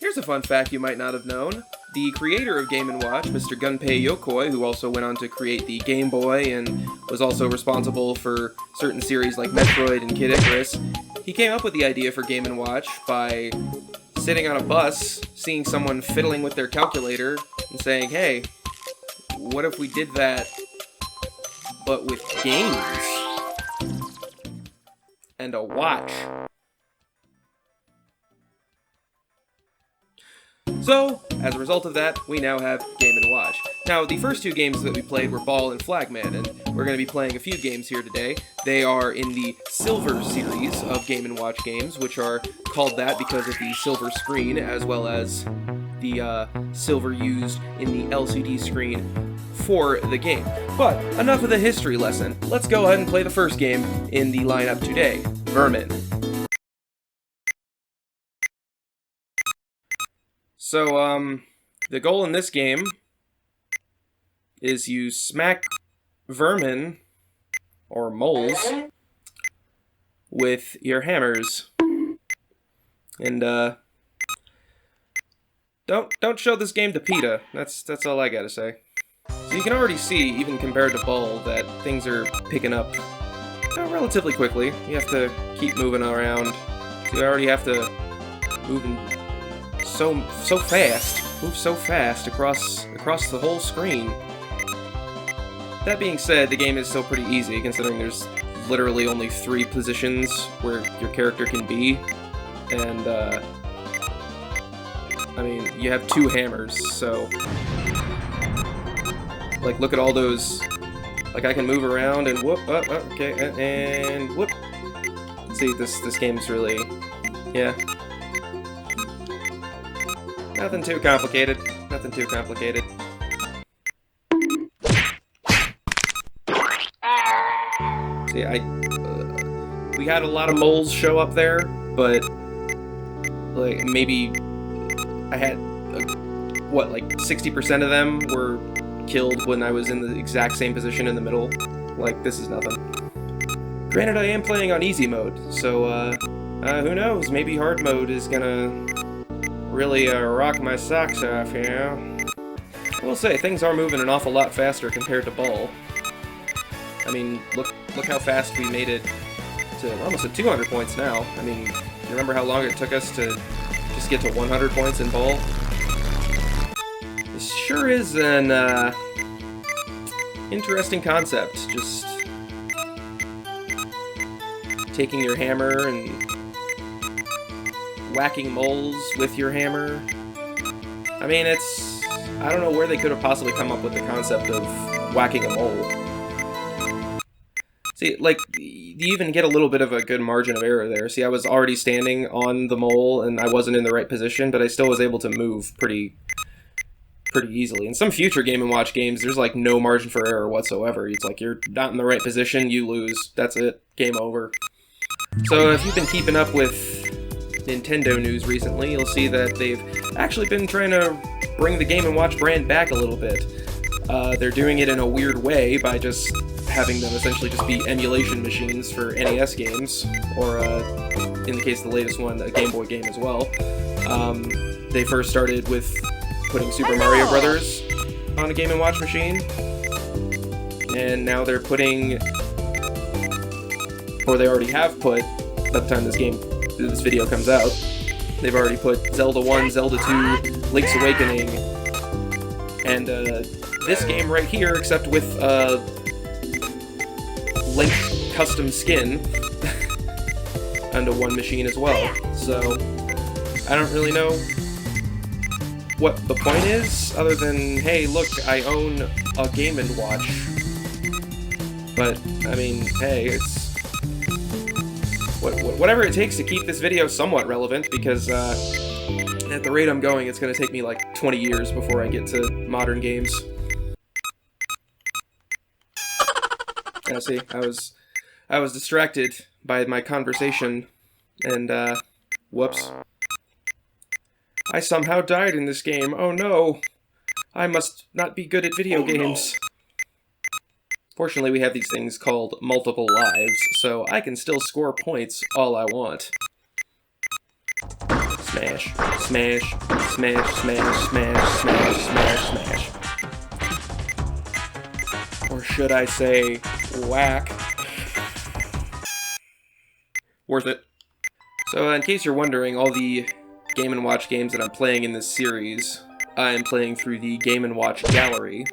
Here's a fun fact you might not have known. The creator of Game & Watch, Mr. Gunpei Yokoi, who also went on to create the Game Boy and was also responsible for certain series like Metroid and Kid Icarus, he came up with the idea for Game & Watch by sitting on a bus, seeing someone fiddling with their calculator, and saying, hey, what if we did that, but with games? And a watch. So, as a result of that, we now have Game & Watch. Now, the first two games that we played were Ball and Flagman, and we're going to be playing a few games here today. They are in the Silver series of Game & Watch games, which are called that because of the silver screen, as well as the silver used in the LCD screen for the game. But, enough of the history lesson. Let's go ahead and play the first game in the lineup today, Vermin. So, the goal in this game is you smack vermin, or moles, with your hammers. And, don't show this game to PETA. That's all I gotta say. So you can already see, even compared to Bull, that things are picking up relatively quickly. You have to keep moving around. So you already have to move so fast across the whole screen. That being said, the game is still pretty easy, considering there's literally only 3 positions where your character can be, and I mean, you have 2 hammers, so like, look at all those. Like, I can move around and whoop, okay, and whoop. See, this game's really, yeah. Nothing too complicated. Nothing too complicated. See, we had a lot of moles show up there, but like maybe I had like 60% of them were killed when I was in the exact same position in the middle. Like, this is nothing. Granted, I am playing on easy mode, so who knows? Maybe hard mode is gonna really rock my socks off, you know? I will say, things are moving an awful lot faster compared to Ball. I mean, look how fast we made it to, we're almost at 200 points now. I mean, you remember how long it took us to just get to 100 points in Ball? This sure is an interesting concept, just taking your hammer and whacking moles with your hammer. I mean, I don't know where they could have possibly come up with the concept of whacking a mole. See, like, you even get a little bit of a good margin of error there. See, I was already standing on the mole, and I wasn't in the right position, but I still was able to move pretty easily. In some future Game & Watch games, there's, like, no margin for error whatsoever. It's like, you're not in the right position, you lose. That's it. Game over. So, if you've been keeping up with Nintendo news recently, you'll see that they've actually been trying to bring the Game & Watch brand back a little bit. They're doing it in a weird way by just having them essentially just be emulation machines for NES games, or in the case of the latest one, a Game Boy game as well. They first started with putting Super Mario Brothers on a Game & Watch machine, and now they're putting, or they already have put, by the time this video comes out, they've already put Zelda 1, Zelda 2, Link's Awakening, and this game right here, except with Link custom skin, onto one machine as well. So, I don't really know what the point is, other than, hey, look, I own a Game & Watch. But, I mean, hey, it's whatever it takes to keep this video somewhat relevant, because at the rate I'm going, it's going to take me like 20 years before I get to modern games. Yeah, see, I was distracted by my conversation, and whoops. I somehow died in this game. Oh no! I must not be good at video games. Fortunately, we have these things called multiple lives, so I can still score points all I want. Smash, smash, smash, smash, smash, smash, smash, smash. Or should I say, whack. Worth it. So, in case you're wondering, all the Game & Watch games that I'm playing in this series, I'm playing through the Game & Watch Gallery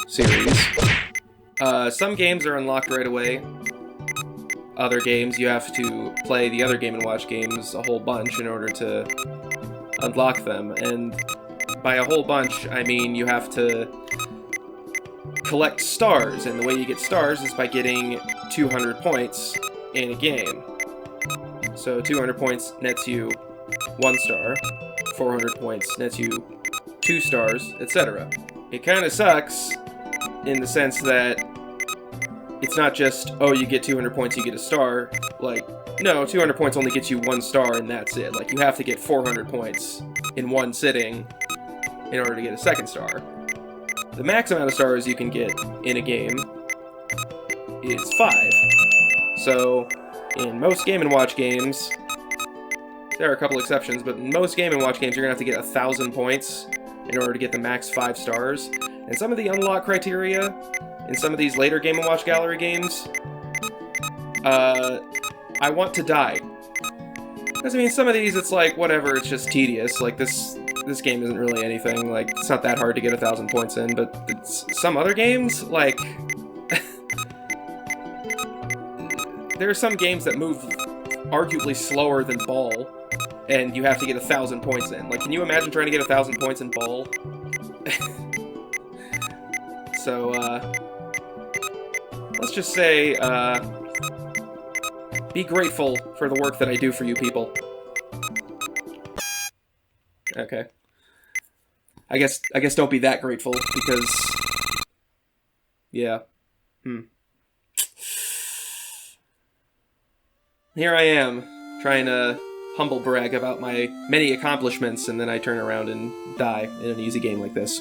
series. Some games are unlocked right away. Other games, you have to play the other Game & Watch games a whole bunch in order to unlock them. And by a whole bunch, I mean you have to collect stars, and the way you get stars is by getting 200 points in a game. So 200 points nets you 1 star, 400 points nets you 2 stars, etc. It kind of sucks in the sense that it's not just, oh, you get 200 points, you get a star. Like, no, 200 points only gets you 1 star and that's it. Like, you have to get 400 points in one sitting in order to get a second star. The max amount of stars you can get in a game is 5. So, in most Game & Watch games, there are a couple exceptions, but in most Game & Watch games, you're going to have to get 1,000 points in order to get the max 5 stars. And some of the unlock criteria in some of these later Game & Watch Gallery games, I want to die. Because, I mean, some of these, it's like, whatever, it's just tedious. Like, this game isn't really anything. Like, it's not that hard to get 1,000 points in, but some other games, like... there are some games that move arguably slower than Ball, and you have to get 1,000 points in. Like, can you imagine trying to get 1,000 points in Ball? So, let's just say, be grateful for the work that I do for you people. Okay. I guess don't be that grateful, because... yeah. Here I am, trying to humble brag about my many accomplishments, and then I turn around and die in an easy game like this.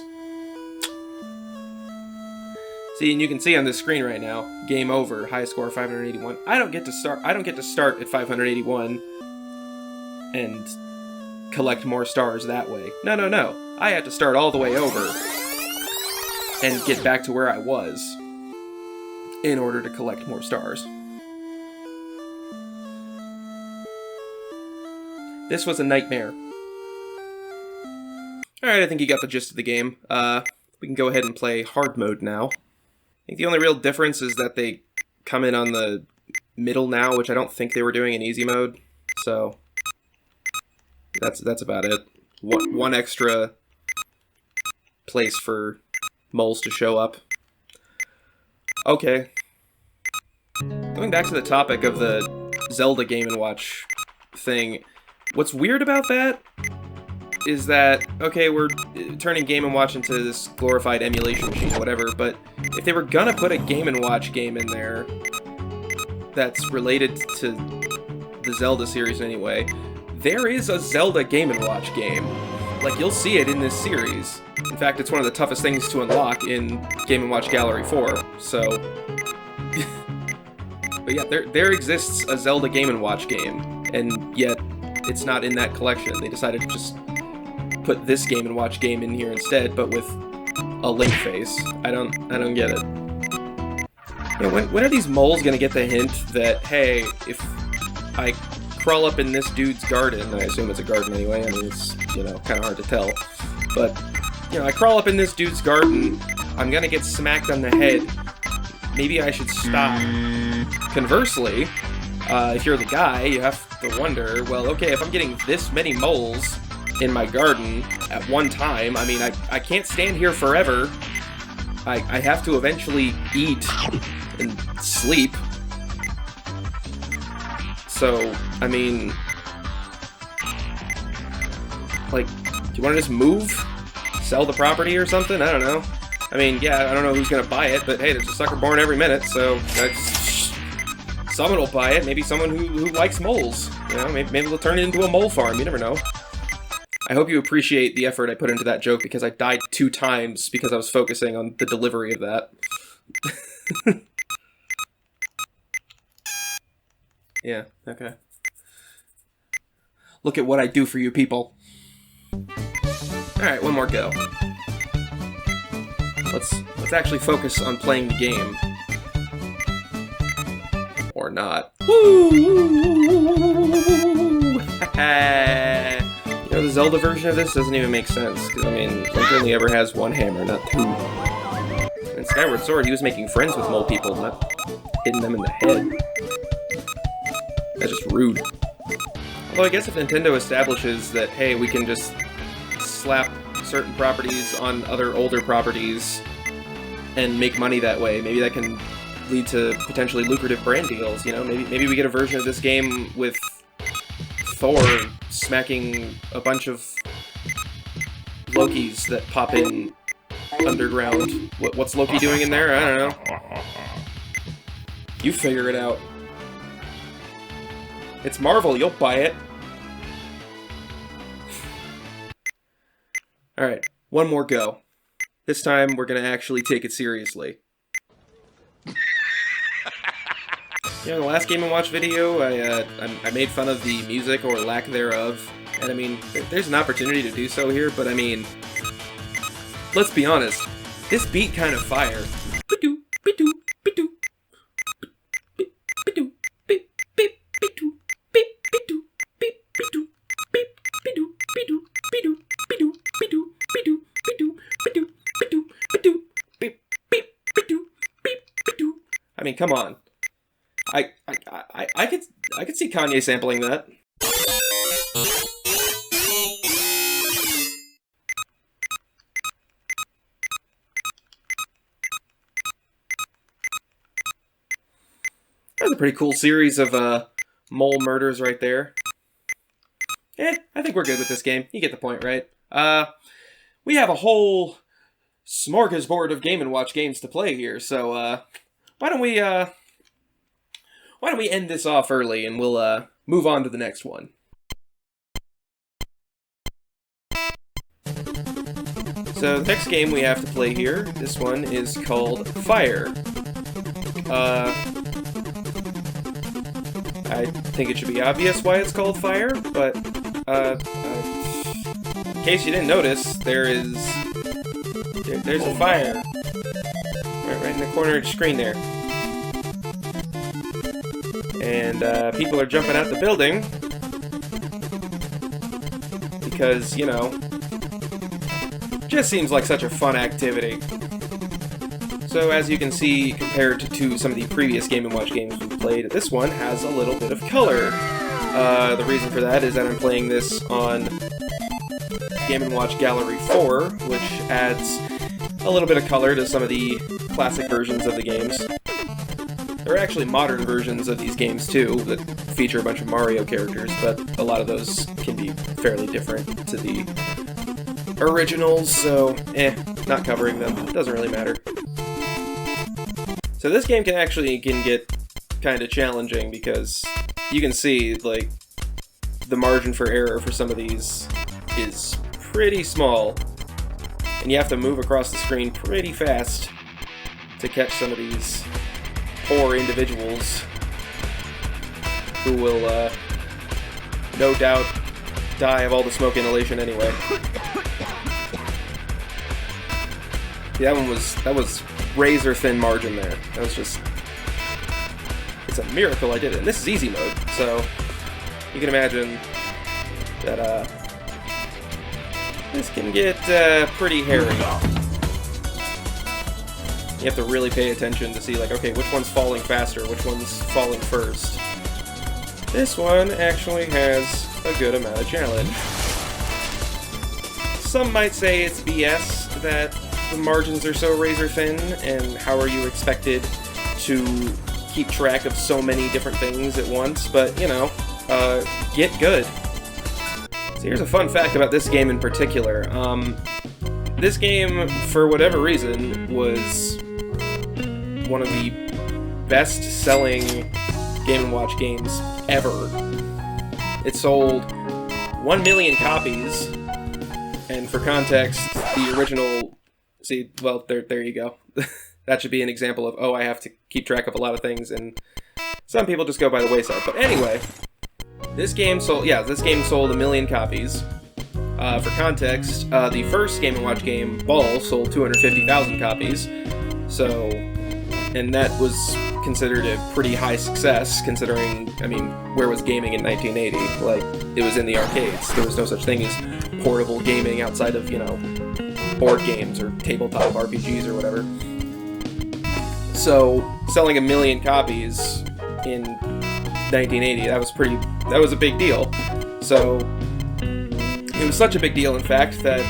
See, and you can see on this screen right now, game over, high score 581. I don't get to start at 581 and collect more stars that way. No. I have to start all the way over and get back to where I was in order to collect more stars. This was a nightmare. Alright, I think you got the gist of the game. We can go ahead and play hard mode now. I think the only real difference is that they come in on the middle now, which I don't think they were doing in easy mode. So that's about it. One extra place for moles to show up. Okay. Going back to the topic of the Zelda Game & Watch thing, what's weird about that is that, okay, we're turning Game & Watch into this glorified emulation machine, whatever, but if they were gonna put a Game & Watch game in there that's related to the Zelda series anyway, there is a Zelda Game & Watch game. Like, you'll see it in this series. In fact, it's one of the toughest things to unlock in Game & Watch Gallery 4, so... but yeah, there exists a Zelda Game & Watch game, and yet it's not in that collection. They decided to just put this Game & Watch game in here instead, but with a Link face. I don't get it. You know, when are these moles gonna get the hint that, hey, if I crawl up in this dude's garden, I assume it's a garden anyway, I mean, it's, you know, kind of hard to tell, but, you know, I crawl up in this dude's garden, I'm gonna get smacked on the head, maybe I should stop. Conversely, if you're the guy, you have to wonder, well, okay, if I'm getting this many moles in my garden at one time, I mean, I can't stand here forever. I have to eventually eat and sleep. So, I mean, like, do you want to just move? Sell the property or something? I don't know. I mean, yeah, I don't know who's gonna buy it, but hey, there's a sucker born every minute, so someone will buy it. Maybe someone who likes moles. You know, maybe they'll turn it into a mole farm. You never know. I hope you appreciate the effort I put into that joke, because I died 2 times because I was focusing on the delivery of that. Yeah, okay. Look at what I do for you people. Alright, one more go. Let's actually focus on playing the game. Or not. Woo! You know, the Zelda version of this doesn't even make sense. Because, I mean, Link only ever has one hammer, not two. In Skyward Sword, he was making friends with mole people, not hitting them in the head. That's just rude. Although I guess if Nintendo establishes that, hey, we can just slap certain properties on other older properties and make money that way, maybe that can lead to potentially lucrative brand deals, you know? Maybe we get a version of this game with Thor smacking a bunch of Lokis that pop in underground. What's Loki doing in there? I don't know. You figure it out. It's Marvel, you'll buy it. Alright, one more go. This time, we're gonna actually take it seriously. You know, in the last Game & Watch video, I made fun of the music or lack thereof. And I mean, there's an opportunity to do so here, but I mean, let's be honest. This beat kind of fire. I mean, come on. I could see Kanye sampling that. That's a pretty cool series of mole murders right there. I think we're good with this game. You get the point, right? We have a whole smorgasbord of Game & Watch games to play here, so why don't we end this off early and we'll move on to the next one. So the next game we have to play here, this one is called Fire. I think it should be obvious why it's called Fire, but in case you didn't notice, there's a fire right in the corner of the screen there. And people are jumping out the building because, you know, just seems like such a fun activity. So as you can see, compared to some of the previous Game & Watch games we've played, this one has a little bit of color. The reason for that is that I'm playing this on Game & Watch Gallery 4, which adds a little bit of color to some of the classic versions of the games. There are actually modern versions of these games too that feature a bunch of Mario characters, but a lot of those can be fairly different to the originals, so not covering them. Doesn't really matter. So this game can get kind of challenging because you can see, like, the margin for error for some of these is pretty small, and you have to move across the screen pretty fast to catch some of these poor individuals who will, no doubt, die of all the smoke inhalation anyway. See, that was razor-thin margin there. That was just... It's a miracle I did it. And this is easy mode, so you can imagine that, this can get, pretty hairy. You have to really pay attention to see, like, okay, which one's falling faster, which one's falling first. This one actually has a good amount of challenge. Some might say it's BS that the margins are so razor thin, and how are you expected to keep track of so many different things at once, but, you know, get good. So here's a fun fact about this game in particular. This game, for whatever reason, was one of the best-selling Game & Watch games ever. It sold 1 million copies, and for context, the original... See, well, there you go. That should be an example of, oh, I have to keep track of a lot of things, and some people just go by the wayside. But anyway, This game sold 1 million copies. For context, the first Game & Watch game, Ball, sold 250,000 copies. So, and that was considered a pretty high success, considering, I mean, where was gaming in 1980? Like, it was in the arcades. There was no such thing as portable gaming outside of, board games or tabletop RPGs or whatever. So, selling 1 million copies in 1980, that was a big deal. So, it was such a big deal, in fact, that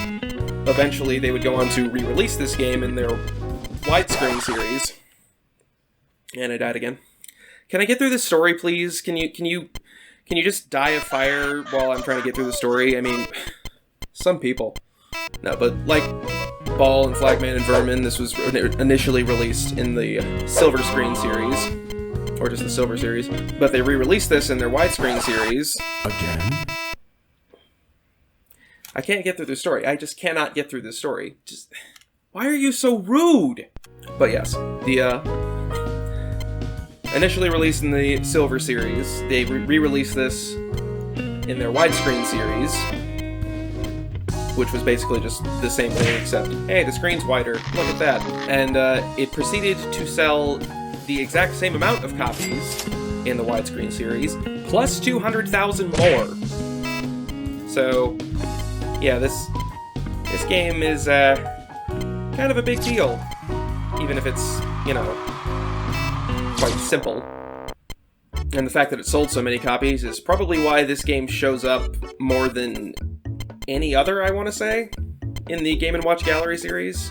eventually they would go on to re-release this game in their widescreen series. And I died again. Can I get through this story, please? Can you just die of fire while I'm trying to get through the story? I mean, some people. No, but like Ball and Flagman and Vermin, this was initially released in the Silver Screen series, or just the Silver series, but they re-released this in their widescreen series. Again? I can't get through the story. I just cannot get through this story. Why are you so rude? But yes, the initially released in the Silver series, they re-released this in their widescreen series, which was basically just the same thing, except, hey, the screen's wider, look at that. And it proceeded to sell the exact same amount of copies in the widescreen series, plus 200,000 more. So, yeah, this game is kind of a big deal, even if it's, quite simple. And the fact that it sold so many copies is probably why this game shows up more than any other, I want to say, in the Game & Watch Gallery series.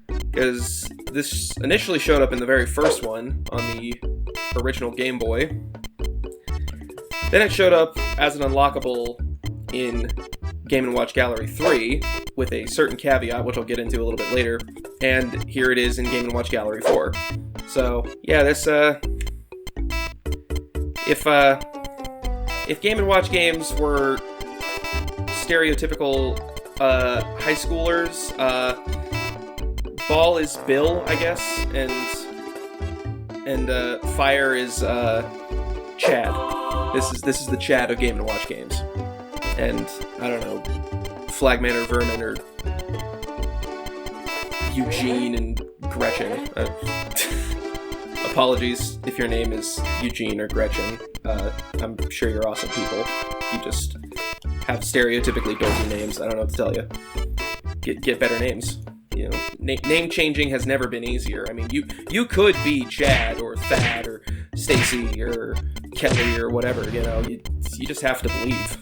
Because this initially showed up in the very first one on the original Game Boy. Then it showed up as an unlockable in Game & Watch Gallery 3, with a certain caveat, which I'll get into a little bit later. And here it is in Game & Watch Gallery 4. So, yeah, this, if Game & Watch games were stereotypical, high schoolers, Ball is Bill, I guess, and Fire is, Chad. This is the Chad of Game & Watch games. And, I don't know, Flagman or Vermin or Eugene and Gretchen. Apologies if your name is Eugene or Gretchen. I'm sure you're awesome people. You just have stereotypically dorky names. I don't know what to tell you. Get better names. Name changing has never been easier. I mean, you could be Chad or Thad or Stacy or Kelly or whatever. You just have to believe.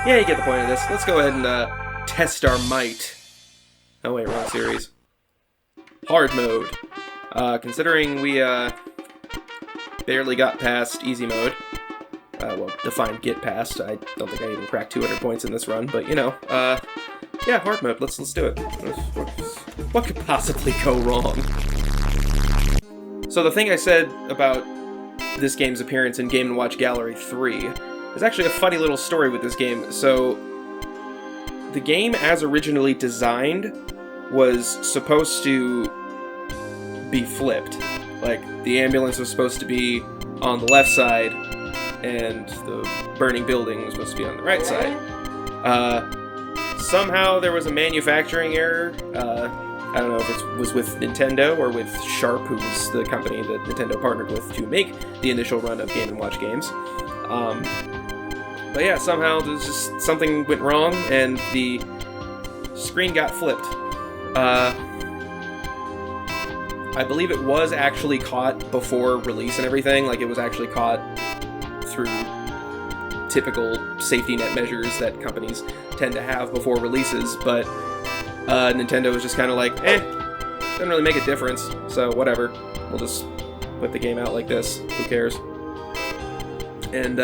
Yeah, you get the point of this. Let's go ahead and test our might. Oh wait, wrong series. Hard mode. Considering we barely got past easy mode. Well, define get past. I don't think I even cracked 200 points in this run, but yeah, hard mode. Let's do it. What could possibly go wrong? So the thing I said about this game's appearance in Game & Watch Gallery 3. There's actually a funny little story with this game. So, the game as originally designed was supposed to be flipped. Like, the ambulance was supposed to be on the left side, and the burning building was supposed to be on the right side. Somehow there was a manufacturing error. I don't know if it was with Nintendo or with Sharp, who was the company that Nintendo partnered with to make the initial run of Game & Watch games. But yeah, somehow there's just something went wrong, and the screen got flipped. I believe it was actually caught before release and everything. Like, it was actually caught through typical safety net measures that companies tend to have before releases, but Nintendo was just kind of like, doesn't really make a difference, so whatever. We'll just put the game out like this. Who cares? And,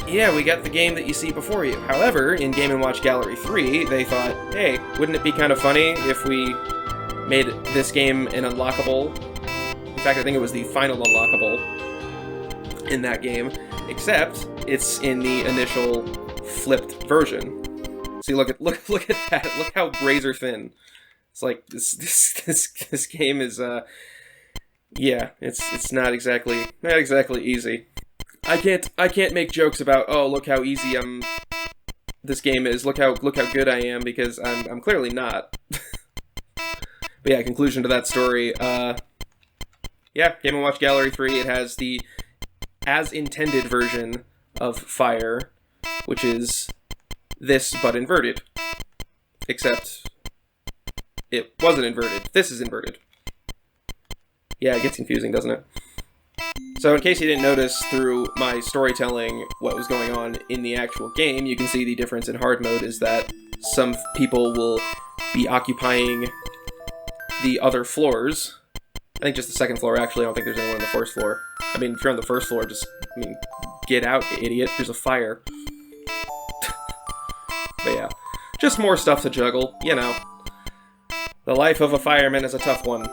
yeah, we got the game that you see before you. However, in Game & Watch Gallery 3, they thought, hey, wouldn't it be kind of funny if we made this game an unlockable? In fact, I think it was the final unlockable in that game. except it's in the initial flipped version. See, look at that. Look how razor thin. It's like this game is yeah, it's not exactly easy. I can't make jokes about, oh, look how easy this game is. Look how good I am, because I'm clearly not. But yeah, conclusion to that story. Yeah, Game & Watch Gallery 3. It has the as intended version of Fire, which is this but inverted. Except it wasn't inverted. This is inverted. Yeah, it gets confusing, doesn't it? So in case you didn't notice through my storytelling what was going on in the actual game, you can see the difference in hard mode is that some people will be occupying the other floors. I think just the second floor, actually. I don't think there's anyone on the first floor. I mean, if you're on the first floor, get out, idiot. There's a fire. But yeah, just more stuff to juggle, you know. The life of a fireman is a tough one.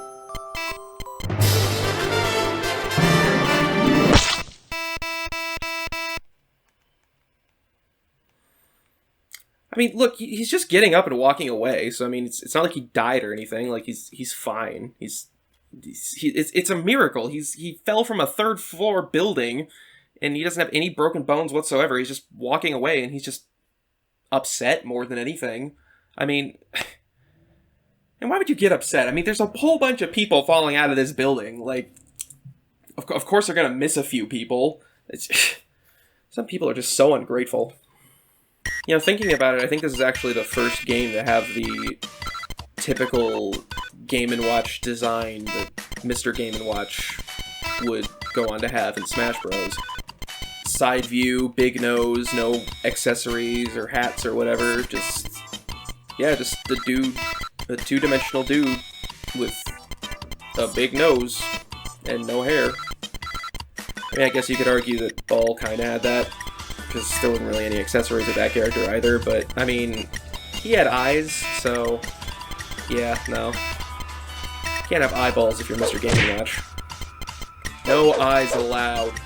I mean, look, he's just getting up and walking away. So I mean, it's not like he died or anything. Like he's fine. It's a miracle. He fell from a third floor building, and he doesn't have any broken bones whatsoever. He's just walking away, and he's just upset more than anything. I mean, and why would you get upset? I mean, there's a whole bunch of people falling out of this building. Like, of course they're gonna miss a few people. Some people are just so ungrateful. You know, thinking about it, I think this is actually the first game to have the typical Game & Watch design that Mr. Game & Watch would go on to have in Smash Bros. Side view, big nose, no accessories or hats or whatever, just the dude, a two-dimensional dude with a big nose and no hair. I mean, I guess you could argue that Ball kind of had that, because there wasn't really any accessories with that character either, but, I mean, he had eyes, so, yeah, no. Can't have eyeballs if you're Mr. Game & Watch. No eyes allowed.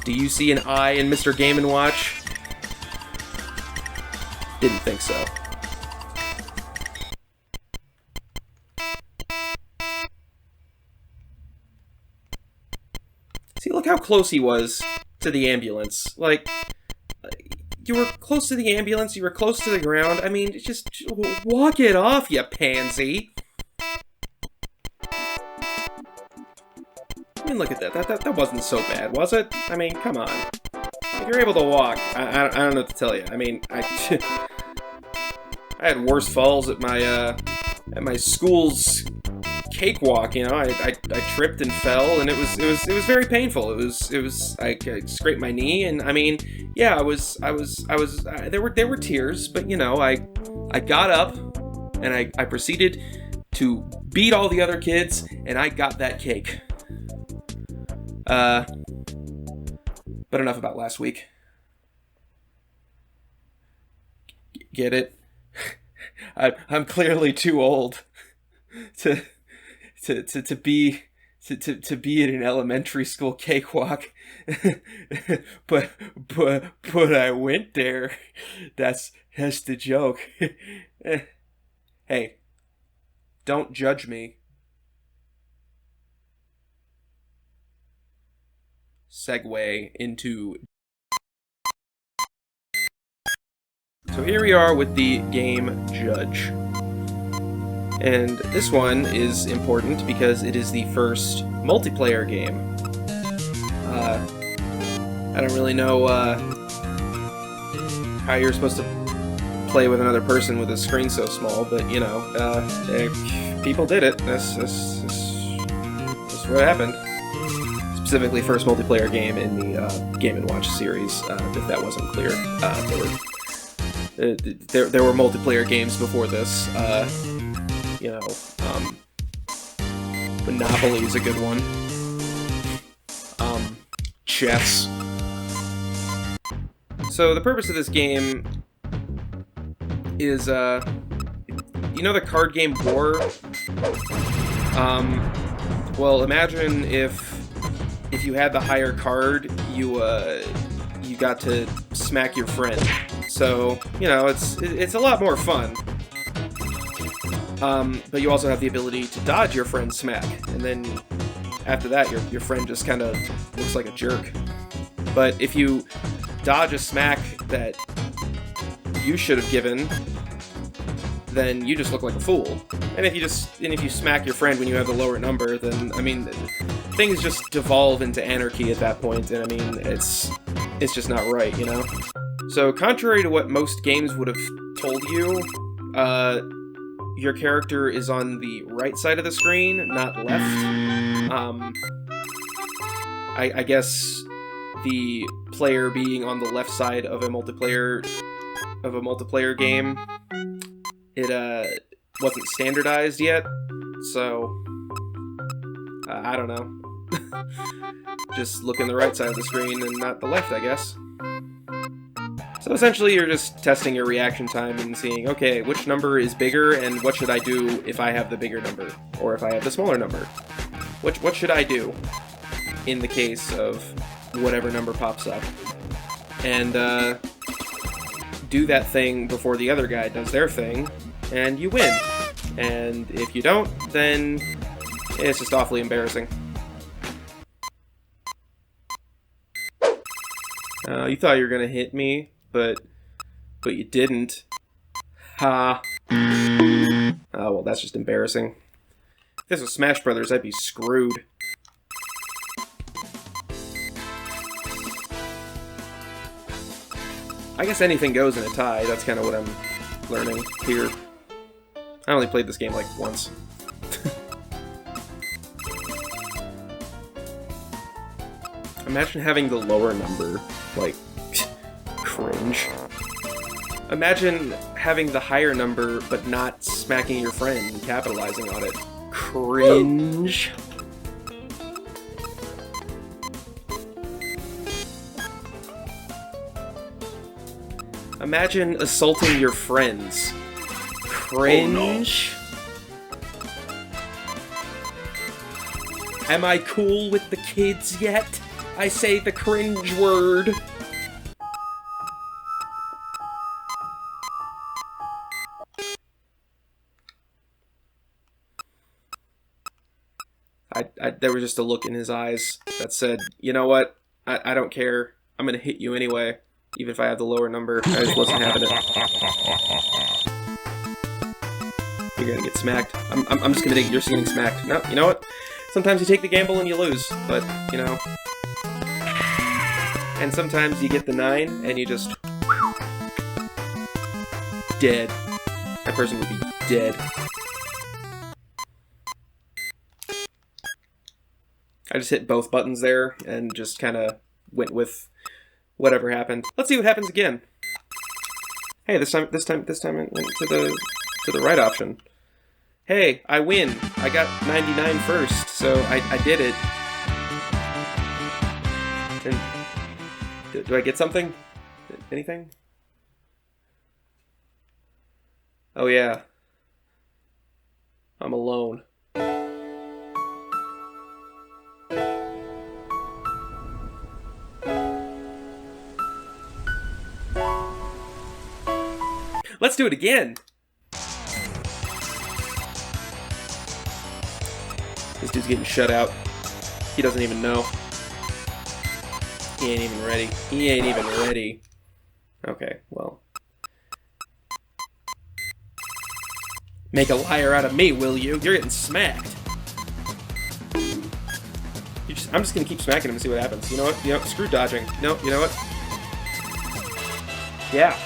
Do you see an eye in Mr. Game & Watch? Didn't think so. See, look how close he was to the ambulance. Like, you were close to the ambulance, you were close to the ground. I mean, just walk it off, you pansy. I mean, look at that. That wasn't so bad, was it? I mean, come on. If you're able to walk, I don't know what to tell you. I mean, I had worse falls at my school's cakewalk. You know, I tripped and fell, and it was very painful. I scraped my knee, and I mean, yeah, there were tears, but you know, I got up and I proceeded to beat all the other kids, and I got that cake. But enough about last week. Get it? I'm clearly too old to be at an elementary school cakewalk, but I went there. That's the joke. Hey, don't judge me. Segue into. So here we are with the game Judge. And this one is important because it is the first multiplayer game. I don't really know how you're supposed to play with another person with a screen so small, but you know, people did it. That's what happened. Specifically, first multiplayer game in the Game & Watch series, if that wasn't clear. There were multiplayer games before this. You know, Monopoly is a good one. Chess. So the purpose of this game is, you know the card game War? Well, imagine if if you had the higher card, you got to smack your friend. So, you know, it's a lot more fun. But you also have the ability to dodge your friend's smack, and then after that, your friend just kind of looks like a jerk. But if you dodge a smack that you should have given, then you just look like a fool. And if you smack your friend when you have the lower number, then I mean, things just devolve into anarchy at that point, and I mean, it's just not right, you know? So contrary to what most games would have told you, your character is on the right side of the screen, not left. I guess the player being on the left side of a multiplayer game, it wasn't standardized yet, so I don't know. Just look in the right side of the screen and not the left, I guess. So essentially you're just testing your reaction time and seeing, okay, which number is bigger and what should I do if I have the bigger number, or if I have the smaller number. What should I do in the case of whatever number pops up? And do that thing before the other guy does their thing, and you win. And if you don't, then it's just awfully embarrassing. You thought you were gonna hit me, but you didn't. Ha. Oh, well, that's just embarrassing. If this was Smash Brothers, I'd be screwed. I guess anything goes in a tie. That's kind of what I'm learning here. I only played this game like once. Imagine having the lower number. Like, cringe. Imagine having the higher number, but not smacking your friend and capitalizing on it. Cringe. Imagine assaulting your friends. Cringe. Oh, no. Am I cool with the kids yet? I say the cringe word. There was just a look in his eyes that said, you know what? I don't care. I'm gonna hit you anyway, even if I have the lower number. I just wasn't having it. You're gonna get smacked. I'm just gonna think you're getting smacked. No, you know what? Sometimes you take the gamble and you lose, but, you know. And sometimes you get the 9 and you just... dead. That person would be dead. I just hit both buttons there and just kind of went with whatever happened. Let's see what happens again. Hey, this time it went to the right option. Hey, I win. I got 99 first, so I did it. And do I get something? Anything? Oh yeah. I'm alone. Let's do it again! This dude's getting shut out. He doesn't even know. He ain't even ready. He ain't even ready. Okay, well. Make a liar out of me, will you? You're getting smacked. I'm just gonna keep smacking him and see what happens. You know what? You know, screw dodging. No, you know what? Yeah.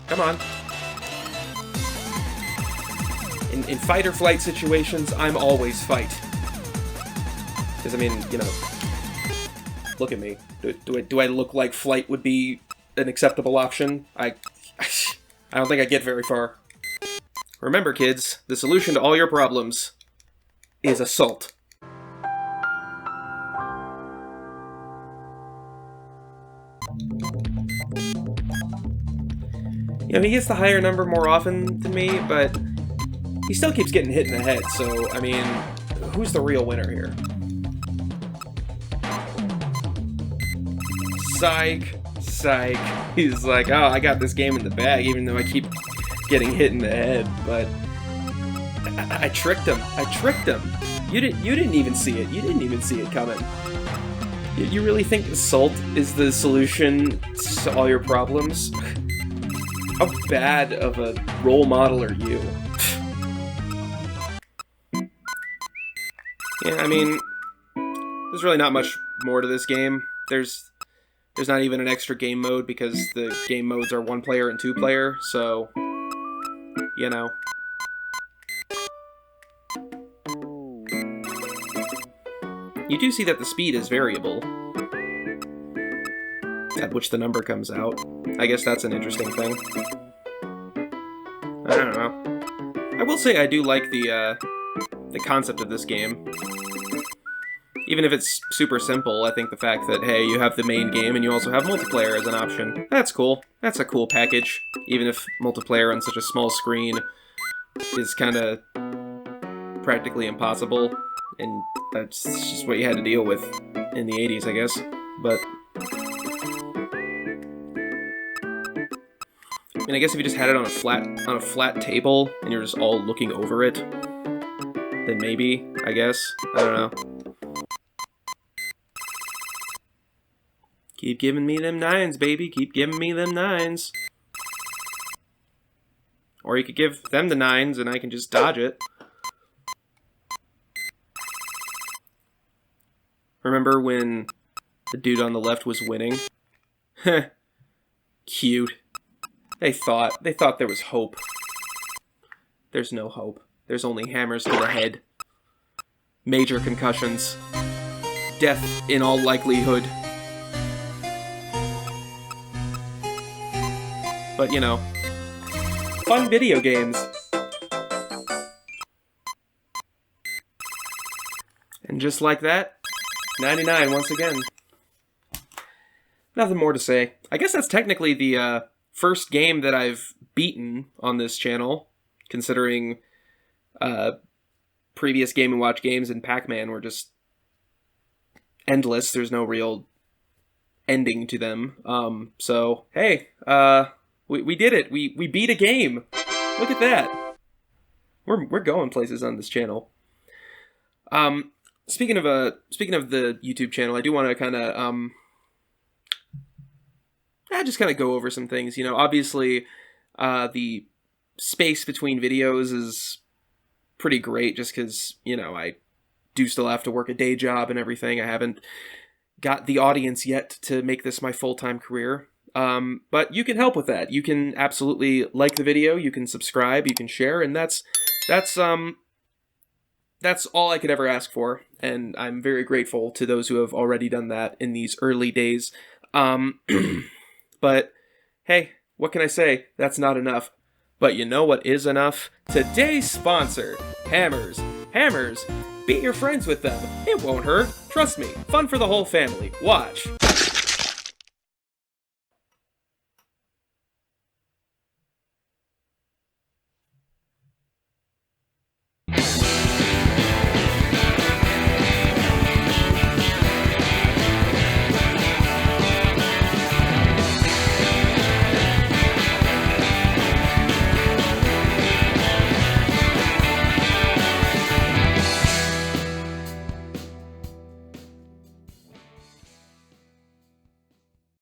Come on. In fight or flight situations, I'm always fight. Because, I mean, you know, look at me. Do I look like flight would be an acceptable option? I don't think I get very far. Remember, kids, the solution to all your problems is assault. You know, he gets the higher number more often than me, but he still keeps getting hit in the head, so, I mean, who's the real winner here? psych, psych. He's like, oh, I got this game in the bag, even though I keep getting hit in the head. But I tricked him. I tricked him. You didn't even see it. You didn't even see it coming. You really think salt is the solution to all your problems? How bad of a role model are you? Yeah, I mean, there's really not much more to this game. There's not even an extra game mode because the game modes are 1-player and 2-player, so, you know. You do see that the speed is variable, at which the number comes out. I guess that's an interesting thing. I don't know. I will say I do like the concept of this game. Even if it's super simple, I think the fact that, hey, you have the main game and you also have multiplayer as an option, that's cool. That's a cool package, even if multiplayer on such a small screen is kind of practically impossible, and that's just what you had to deal with in the 80s, I guess. But I mean, I guess if you just had it on a flat table and you're just all looking over it, then maybe, I guess. I don't know. Keep giving me them 9s, baby. Keep giving me them 9s. Or you could give them the 9s and I can just dodge it. Remember when the dude on the left was winning? Heh. Cute. They thought there was hope. There's no hope. There's only hammers to the head. Major concussions. Death in all likelihood. But, you know, fun video games. And just like that, 99 once again. Nothing more to say. I guess that's technically the first game that I've beaten on this channel, considering previous Game & Watch games in Pac-Man were just endless. There's no real ending to them. So, hey, we did it. We beat a game. Look at that. We're going places on this channel. Speaking of the YouTube channel, I do want to kind of just kind of go over some things. You know, obviously, the space between videos is pretty great, just because, you know, I do still have to work a day job and everything. I haven't got the audience yet to make this my full-time career. But you can help with that. You can absolutely like the video, you can subscribe, you can share, and that's all I could ever ask for, and I'm very grateful to those who have already done that in these early days. But hey, what can I say? That's not enough. But you know what is enough? Today's sponsor, Hammers. Hammers, beat your friends with them. It won't hurt. Trust me, fun for the whole family. Watch.